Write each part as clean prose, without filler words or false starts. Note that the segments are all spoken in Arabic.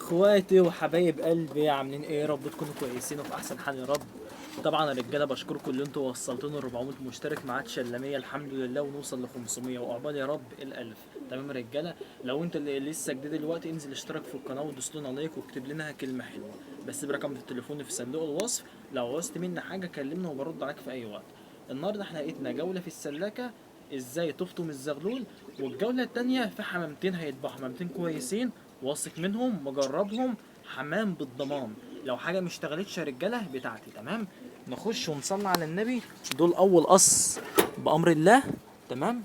اخواتي وحبايب قلبي عاملين ايه؟ يا رب تكونوا كويسين وفي احسن حال يا رب. طبعا يا رجاله بشكركم اللي انتوا وصلتونا ل 400 مشترك، ما عادش الا 100 الحمد لله، ونوصل ل 500 وعقبال يا رب ال1000. تمام يا رجاله، لو انت اللي لسه جديد دلوقتي انزل اشترك في القناه ودوس لنا لايك واكتب لنا كلمه حلوه، بس برقم التليفون في صندوق الوصف. لو عوزت منا حاجه كلمنا وبرد عليك في اي وقت. النهارده احنا لقيتنا جوله في السلاكه، ازاي تفطم الزغلول. والجوله التانيه في حمامتين هيتباعوا، حمامتين كويسين واثق منهم مجربهم، حمام بالضمان. لو حاجه مش اشتغلتش يا رجاله بتاعتي. تمام، نخش ونصلي على النبي. دول اول قص بامر الله. تمام،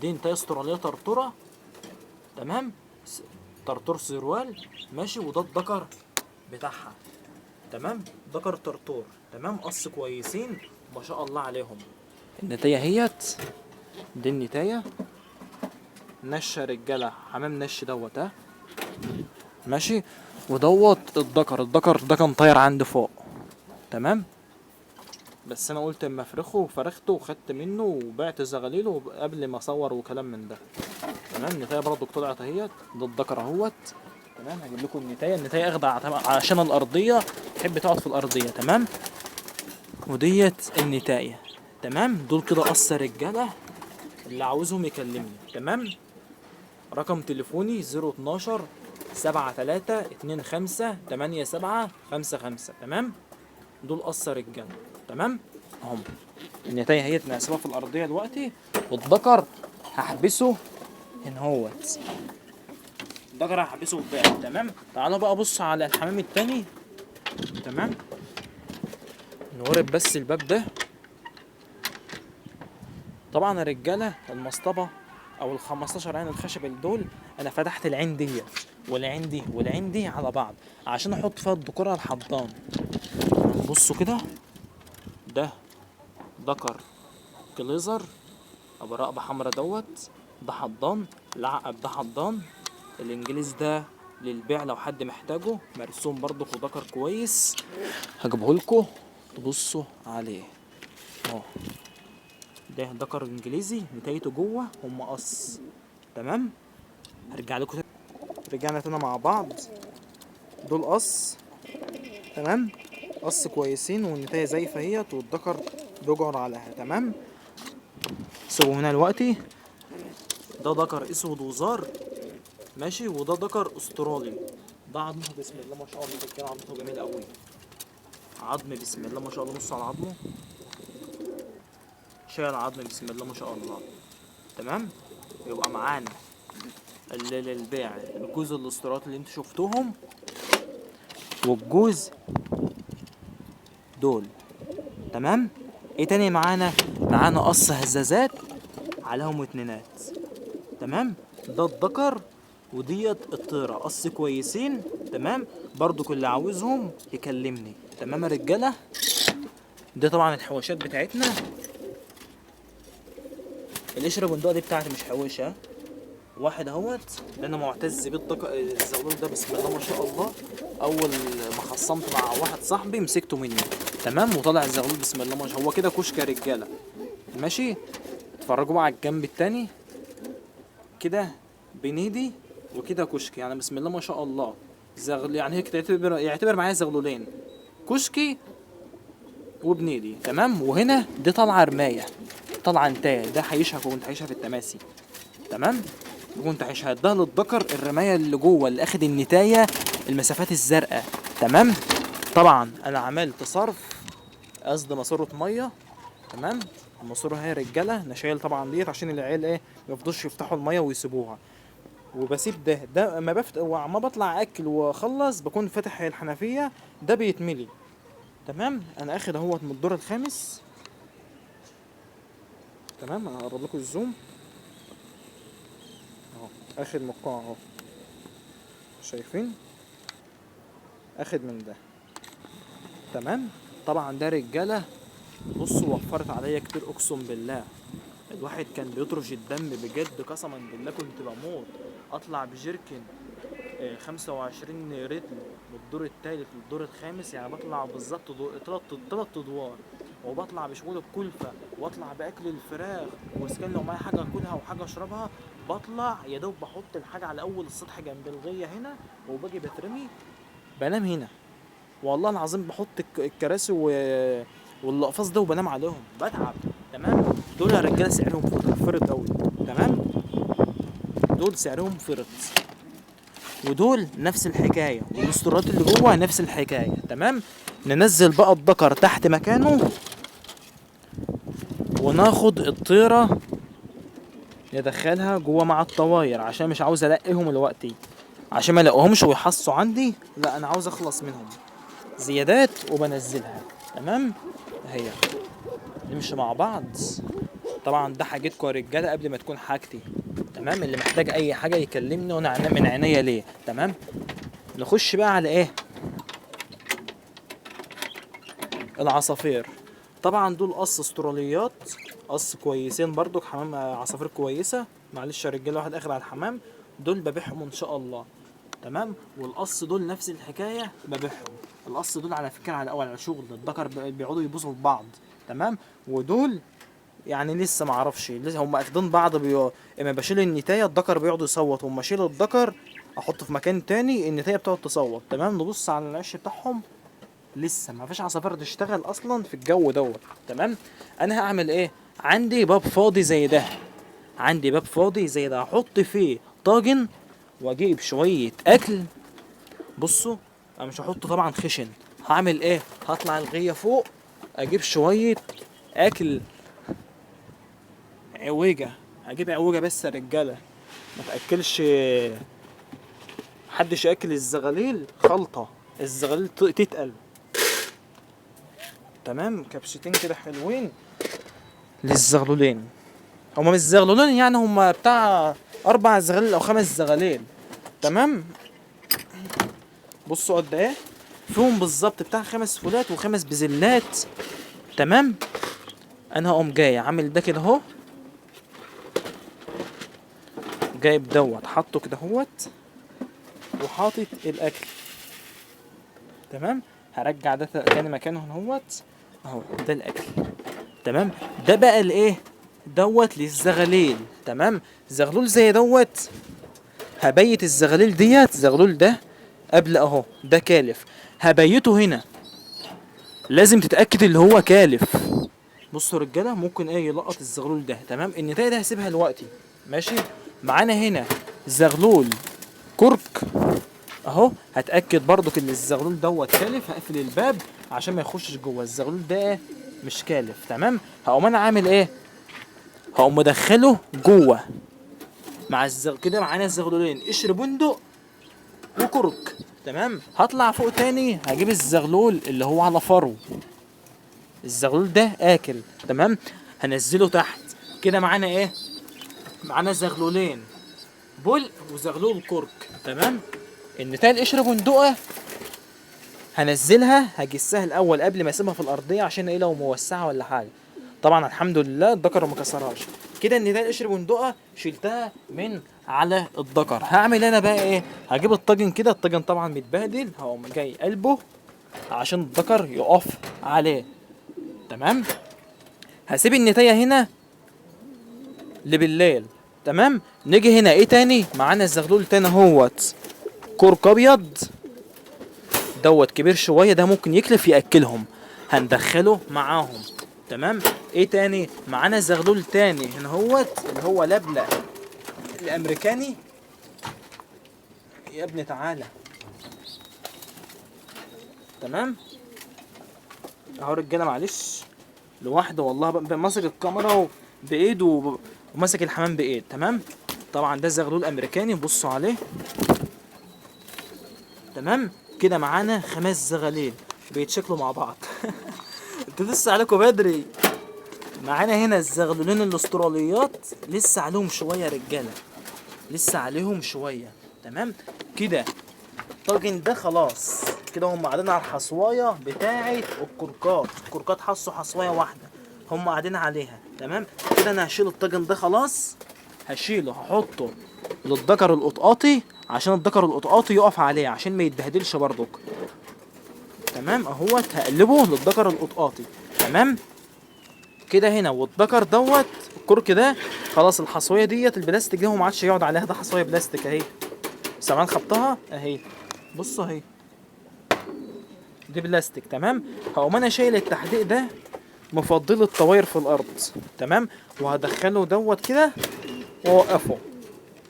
دي انتايه استراليه طرطوره. تمام، طرطور سروال ماشي، وده الدكر بتاعها. تمام، دكر طرطور. تمام، قص كويسين ما شاء الله عليهم. النتايه هيت، دي النتايه نش يا رجاله، حمام نش دوت ها ماشي. ودوت الدكر ده كان طاير عندي فوق. تمام، بس انا قلت اما افرخه وفرخته وخدت منه وبعت زغاليله قبل ما اصور وكلام من ده. تمام، النتايه برضو طلعت اهيت، ده الدكر اهوت. تمام، هجيب لكم النتايه اخدع عشان الارضيه تحب تقعد في الارضيه. تمام، وديت النتايه. تمام، دول كده قص رجاله، اللي عاوزهم يكلمني. تمام، رقم تليفوني 012 73258755. تمام، دول قص رجاله. تمام، اهم. النتايه هي ناسبه في الارضيه دلوقتي، والذكر هحبسه هنا هوت. الذكر هحبسه في باب. تمام، تعالوا بقى بص على الحمام التاني. تمام، نورب بس الباب ده. طبعا يا رجاله المصطبه او ال15 عين الخشب دول انا فتحت العين دي والعين دي والعين دي على بعض عشان احط فيها الذكوره الحضان. بصوا كده، ده ذكر كليزر ابو رقبه حمرا دوت، ده حضان. العقب ده حضان. الانجليز ده للبيع لو حد محتاجه، مرسوم برضو ذكر كويس. هجيبهولكوا تبصوا عليه اهو. ده ذكر انجليزي نتايته جوه هم قص. تمام، هرجع لكم رجعنا تاني مع بعض. دول قص. تمام، قص كويسين والنتايه زي فهيت والذكر بيجعر عليها. تمام، سيبوا هنا دلوقتي. ده ذكر اسود وزار ماشي، وده ذكر استرالي. ده عظمه بسم الله ما شاء الله، كان عظمه جميل قوي. عظم بسم الله ما شاء الله، بص على عظمه، شايل عظم بسم الله ما شاء الله. تمام، يبقى معانا للبيع الجوز الاسترالي اللي انتوا شفتوهم، والجوز دول. تمام، ايه تاني معانا قص هزازات عليهم اتنينات. تمام، ده الذكر وديت الطيرة قص كويسين. تمام، برضو كل اللي عاوزهم يكلمني. تمام يا رجالة، دي طبعا الحواشات بتاعتنا. القشرة بندقة دي بتاعتي مش حواشة. واحد اهوت، ده انا معتز بيه الزغلول ده بسم الله ما شاء الله. اول ما خصمت مع واحد صاحبي مسكته مني. تمام، وطلع الزغلول بسم الله ما شاء الله. هو كده كشك يا رجالة ماشي. اتفرجوا بقى على الجنب التاني كده، بنيدي وكده كشكي، يعني بسم الله ما شاء الله. يعني هيك يعتبر معايا زغلولين، كشكي وبنيدي. تمام، وهنا دي طالعه رمايه، طالعه انتايه. ده هيشهك وكنت هيشها في التماسي. تمام، كنت هيشهد ده للذكر الرمايه اللي جوه اللي اخد النتايه المسافات الزرقاء. تمام، طبعا انا عملت صرف، قصد ماسوره ميه. تمام، الماسوره هي رجاله انا شايل طبعا ديت عشان العيال ايه ما يفضوش يفتحوا الميه ويسيبوها. وبسيب ده ما بطلع اكل واخلص بكون فاتح الحنفيه، ده بيتملي. تمام، انا اخد اهوت من الدور الخامس. تمام، انا هقرب لكم الزوم اهو، اخد من القاع اهو، شايفين؟ اخد من ده. تمام، طبعا ده رجاله بصوا وفرت عليا كتير اقسم بالله. الواحد كان بيطرش الدم بجد، قسما بالله كنت بموت. اطلع بجيركن 25 رتل من الدور الثالث للدور الخامس، يعني بطلع بالظبط تلات ادوار. وبطلع بشغل الكلفه، واطلع باكل الفراخ، واسكن لو معايا حاجه اكلها وحاجه اشربها. بطلع يا دوب بحط الحاجه على اول السطح جنب الغيه هنا، وباجي بترمي بنام هنا. والله العظيم بحط الكراسي والقفاص ده وبنام عليهم، بتعب. تمام. دول يا رجاله سعرهم فرط قوي. تمام. دول سعرهم فرط، ودول نفس الحكايه، والاسطورات اللي جوه نفس الحكايه. تمام. ننزل بقى الدكر تحت مكانه، وناخد الطيره ندخلها جوه مع الطواير، عشان مش عاوز الاقيهم دلوقتي، عشان ما الاقيهمش ويحصوا عندي. لا انا عاوز اخلص منهم زيادات وبنزلها. تمام. اهي نمشي مع بعض. طبعا ده حاجتكم يا رجاله قبل ما تكون حاجتي. تمام. اللي محتاج اي حاجه يكلمني وانا من عينيا ليه. تمام. نخش بقى على ايه؟ العصافير. طبعا دول قص استراليات، قص كويسين برضو، حمام عصافير كويسه. معلش يا رجاله واحد اخر على الحمام. دول ببيعهم ان شاء الله. تمام. والقص دول نفس الحكايه ببيعهم. القص دول على فكره على اول على شغل الذكر بيقعدوا يبوسوا في بعض. تمام. ودول يعني لسه ما اعرفش، لسه هم اخدين بعض اما بشيل النتايه الذكر بيقعد يصوت، واما اشيل الذكر احطه في مكان تاني النتايه بتقعد تصوت. تمام. نبص على العش بتاعهم، لسه ما فيش عصافير تشتغل اصلا في الجو دوت. تمام. انا هعمل ايه؟ عندي باب فاضي زي ده، عندي باب فاضي زي ده احط فيه طاجن، واجيب شويه اكل. بصوا انا مش هحطه طبعا خشن. هعمل ايه؟ هطلع الغيه فوق، اجيب شويه اكل عويجه. هجيب عويجه بس يا رجاله، ما تاكلش محدش ياكل الزغاليل خلطه، الزغاليل تتقل. تمام. كبشتين كده حلوين للزغلولين. هما مش زغلولين يعني، هما بتاع 4 زغاليل او 5 زغاليل. تمام. بصوا قد ايه فيهم بالظبط، بتاع 5 فولات و5 بزلات. تمام. انا هقوم جاي عامل ده كده اهو، جايب دوت حاطه كده اهوت، وحاطط الاكل. تمام. هرجع ده تاني مكانه اهوت اهو، ده الاكل. تمام. ده بقى الايه دوت للزغاليل. تمام. زغلول زي دوت هبيت الزغاليل ديت، زغلول ده قبل اهو ده كالف، هبيته هنا. لازم تتاكد اللي هو كالف. بصوا رجاله ممكن ايه يلقط الزغلول ده. تمام. النتايه ده هسيبها دلوقتي. ماشي. معانا هنا زغلول كرك اهو، هتاكد برضك ان الزغلول دوت كالف. هقفل الباب عشان ما يخشش جوه. الزغلول ده مش كالف. تمام. هقوم انا عامل ايه؟ هقوم مدخله جوه مع كده معانا الزغلولين قشر بندق وكرك. تمام. هطلع فوق تاني هجيب الزغلول اللي هو على فرو، الزغلول ده اكل. تمام. هنزله تحت كده. معانا ايه؟ معانا زغلولين بول وزغلول كرك. تمام. النتايه القشر بندقه هنزلها، هجسها الاول قبل ما اسيبها في الارضيه، عشان ايه لو موسعه ولا حاجه. طبعا الحمد لله الذكر ما كسرهاش. كده النتايه القشر بندقه شلتها من على الذكر. هعمل انا بقى ايه؟ هجيب الطاجن كده، الطاجن طبعا متبهدل، هقوم جاي قلبه عشان الذكر يقف عليه. تمام. هسيب النتايه هنا لبالليل. تمام. نيجي هنا ايه تاني؟ معانا الزغلول تاني اهوت كرك ابيض دوت كبير شويه، ده ممكن يكلف ياكلهم، هندخله معاهم. تمام. ايه تاني؟ معانا زغلول تاني هنا اهوت اللي هو لبلة الامريكاني. يا ابني تعالى. تمام. اهو رجاله معلش لوحده والله ماسك الكاميرا بايده وماسك الحمام بايد. تمام. طبعا ده زغلول امريكاني بصوا عليه. تمام. كده معانا 5 زغاليل بيتشكلوا مع بعض. انتوا لسه عليكم بدري. معانا هنا الزغلولين الاستراليات لسه عليهم شويه رجاله، لسه عليهم شويه. تمام. كده الطاجن ده خلاص كده، هم قاعدين على الحصوايه بتاعه الكركات. الكركات حصوا حصوايه واحده هم قاعدين عليها. تمام. كده انا هشيل الطاجن ده خلاص، هشيله هحطه للذكر القطقاطي عشان الذكر القطقاطي يقف عليه عشان ما يتبهدلش برضك. تمام. اهوت هقلبه للذكر القطقاطي. تمام. كده هنا، والذكر دوت الكرك ده خلاص. الحصويه ديت البلاستيك ده هو ما عادش يقعد عليها، ده حصويه بلاستيك اهي. سامعين خبطها اهي، بص اهي دي بلاستيك تمام. هقوم انا شايل التحديق ده، مفضل الطواير في الارض تمام، وهدخله دوت كده واوقفه،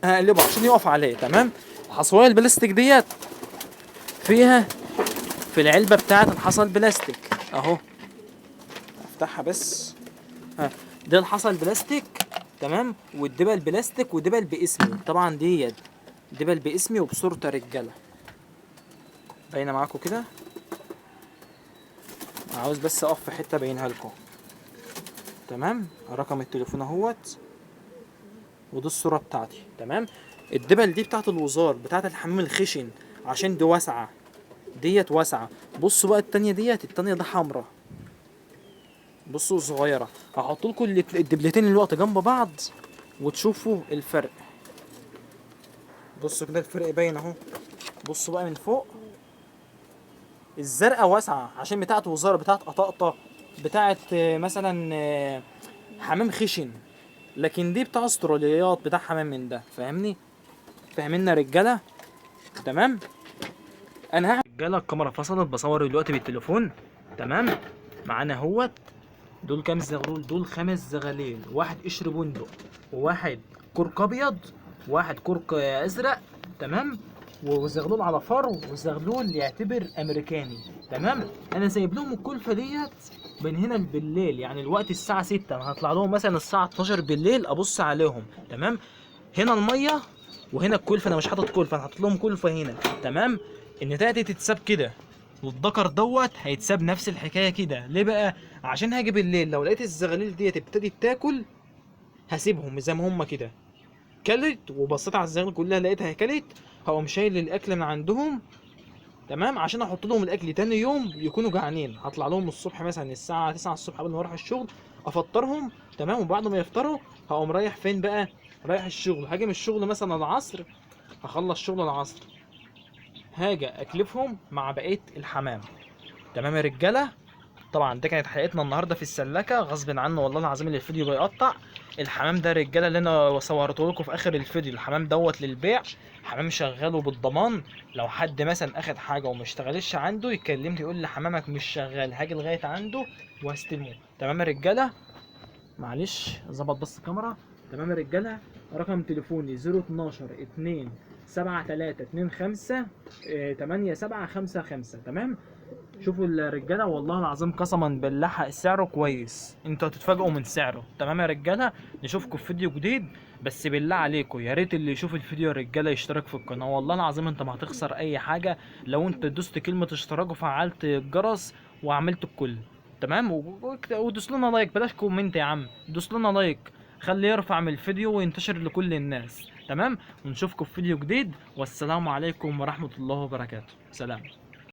هقلبه عشان يقف عليه تمام. الحصويه البلاستيك ديت فيها في العلبه بتاعه الحصى البلاستيك اهو، افتحها بس. ها ده الحصى البلاستيك تمام، والدبل بلاستيك ودبل باسمي طبعا، ديت دبل باسمي وبصورة رجاله باينه معاكم كده. عاوز بس اقف في حته باينها لكم تمام. رقم التليفون اهوت، ودي الصوره بتاعتي تمام. الدبل دي بتاعت الوزار، بتاعت الحمام الخشن، عشان دي واسعه، ديت واسعه. بصوا بقى التانية ديت، التانية ده حمرا، بصوا صغيره. هحط لكم الدبلتين الوقت جنب بعض وتشوفوا الفرق. بصوا كده الفرق باين اهو. بصوا بقى من فوق، الزرقاء واسعه عشان بتاعت وزاره، بتاعت قطاقطه، بتاعت مثلا حمام خشن، لكن دي بتاع استراليات، بتاع حمام من ده. فاهمني؟ فاهميننا رجاله تمام. انا رجاله الكاميرا فصلت، بصور دلوقتي بالتليفون تمام. معانا اهوت دول كام زغلول؟ دول 5 زغاليل، واحد قشر بندق، وواحد كرك ابيض، وواحد كرك ازرق تمام، وزغلول على فرو، وزغلول يعتبر امريكاني تمام. انا سايب لهم الكلفه ديت من هنا بالليل، يعني الوقت الساعه 6، انا هطلع لهم مثلا الساعه 12 بالليل ابص عليهم تمام. هنا الميه وهنا الكلفه، انا مش حاطط كلفه، انا حاطط لهم كلفه هنا تمام. النتايه دي تتساب كده، والذكر دوت هيتساب نفس الحكايه كده. ليه بقى؟ عشان هاجي بالليل لو لقيت الزغاليل ديت ابتدت تاكل، هسيبهم زي ما هم كده. كلت وبصيت على الزغاليل كلها لقيتها كلت، هقوم شايل الاكل من عندهم تمام، عشان احط لهم الاكل تاني يوم يكونوا جعانين. هطلع لهم الصبح مثلا الساعه 9 الصبح قبل ما اروح الشغل، افطرهم تمام، وبعد ما يفطروا هقوم رايح فين بقى؟ رايح الشغل. هاجي من الشغل مثلا العصر، هخلص شغل العصر، هاجي اكلفهم مع بقيه الحمام تمام يا رجاله. طبعا ده كانت حلقتنا النهارده في السلكه، غصب عنه والله العظيم اللي الفيديو بيقطع. الحمام ده رجاله اللي انا صورته لكم في اخر الفيديو، الحمام دوت للبيع، حمام شغال وبالضمان. لو حد مثلا اخد حاجه وما اشتغلش عنده يكلمني يقول لي حمامك مش شغال، هاجي لغايه عنده واستلمه تمام يا رجاله. معلش ظبط بس الكاميرا تمام يا رجاله. رقم تليفوني 012 2 7 3 2 5 8 7 5 5 تمام. شوفوا الرجاله والله العظيم قسما بالله سعره كويس، انتوا هتتفاجئوا من سعره تمام يا رجاله. نشوفكم في فيديو جديد، بس بالله عليكم يا ريت اللي يشوف الفيديو يا رجاله يشترك في القناه، والله العظيم انت ما هتخسر اي حاجه لو انت دوست كلمه اشتراك وفعلت الجرس وعملت الكل تمام. ودوس لنا لايك، بلاش كومنت يا عم، دوس لنا لايك، خليه يرفع من الفيديو وينتشر لكل الناس تمام. ونشوفكم في فيديو جديد، والسلام عليكم ورحمه الله وبركاته. سلام.